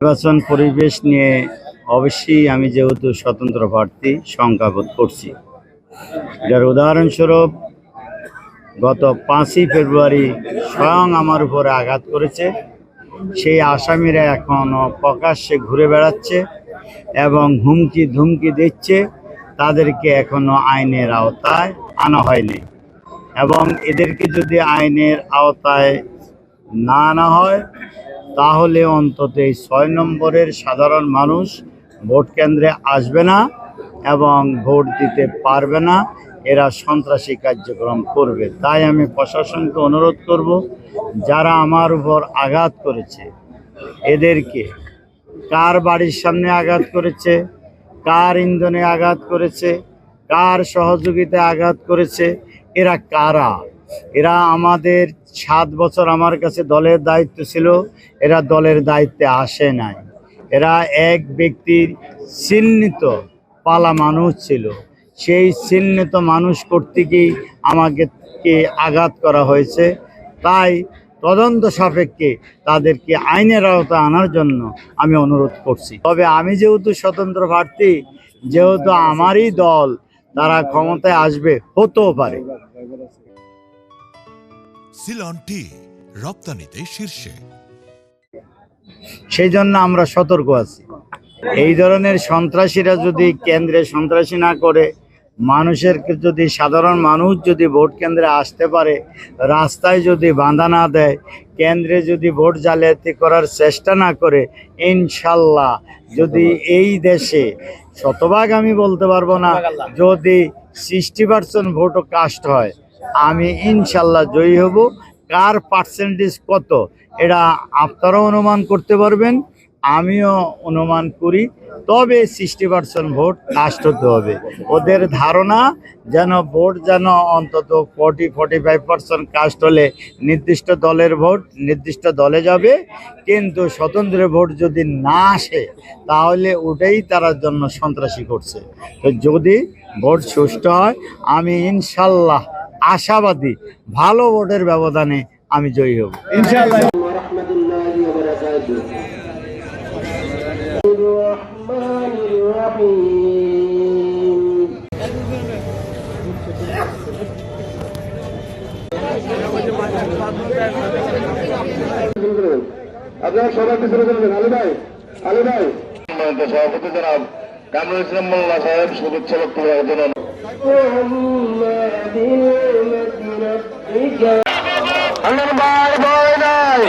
নির্বাচন পরিবেশ নিয়ে অবশ্যই আমি যেহেতু স্বতন্ত্র প্রার্থী শঙ্কাবোধ করছি। যার উদাহরণস্বরূপ গত 5ই ফেব্রুয়ারি স্বয়ং আমার উপরে আঘাত করেছে, সেই আসামিরা এখনও প্রকাশ্যে ঘুরে বেড়াচ্ছে এবং হুমকি ধুমকি দিচ্ছে, তাদেরকে এখনও আইনের আওতায় আনা হয়নি। এবং এদেরকে যদি আইনের আওতায় না আনা হয় তাহলে অন্তত এই 6 নম্বরের সাধারণ মানুষ ভোট কেন্দ্রে আসবে না এবং ভোট দিতে পারবে না, এরা সন্ত্রাসী কার্যক্রম করবে। তাই আমি প্রশাসনকে অনুরোধ করব, যারা আমার উপর আঘাত করেছে এদেরকে, কার বাড়ির সামনে আঘাত করেছে, কার ইন্ধনে আঘাত করেছে, কার সহযোগিতায় আঘাত করেছে, এরা কারা, এরা আমাদের 7 বছর আমার কাছে দলের দায়িত্ব ছিল, এরা দলের দায়িত্বে আসে নাই, এরা এক ব্যক্তির চিহ্নিত পালা মানুষ ছিল, সেই চিহ্নিত মানুষ কর্তৃকই আমাকে আঘাত করা হয়েছে। তাই তদন্ত সাপেক্ষে তাদেরকে আইনের আওতায় আনার জন্য আমি অনুরোধ করছি। তবে আমি যেহেতু স্বতন্ত্র প্রার্থী, যেহেতু আমারই দল, তারা ক্ষমতায় আসবে, হতেও পারে। সিলন টি রপ্তানিতে শীর্ষে, সেই জন্য আমরা সতর্ক আছি। এই ধরনের সন্ত্রাসীরা যদি কেন্দ্রে সন্ত্রাসী না করে, মানুষের যদি, সাধারণ মানুষ যদি ভোট কেন্দ্রে আসতে পারে, রাস্তায় যদি বাধা না দেয়, কেন্দ্রে যদি ভোট জালিয়াতি করার চেষ্টা না করে, ইনশাল্লাহ যদি এই দেশে শতভাগ আমি বলতে পারবো না, যদি 60% ভোটও কাস্ট হয়, আমি ইনশাল্লাহ জয়ী হব। কার পার্সেন্টেজ কত এটা আপনারাও অনুমান করতে পারবেন, আমিও অনুমান করি। তবে 60% ভোট কাস্ট হতে হবে। ওদের ধারণা যেন ভোট যেন অন্তত 40-45% কাস্ট হলে নির্দিষ্ট দলের ভোট নির্দিষ্ট দলে যাবে, কিন্তু স্বতন্ত্র ভোট যদি না আসে তাহলে ওটাই তার জন্য সন্ত্রাসী করছে। তো যদি ভোট সুষ্ঠু হয়, আমি ইনশাল্লাহ আশাবাদী ভালো ভোটের ব্যবধানে আমি জয়ী হব ইনশাআল্লাহ। আপনারা সবাই পিছনে চলবেন। আলী ভাই, আলী ভাই, সভাপতি জনাব কামরুল ইসলাম মোল্লা সাহেব শুভেচ্ছা বক্তব্য রাখবেন। আল্লাহর ভাই ভয় নাই।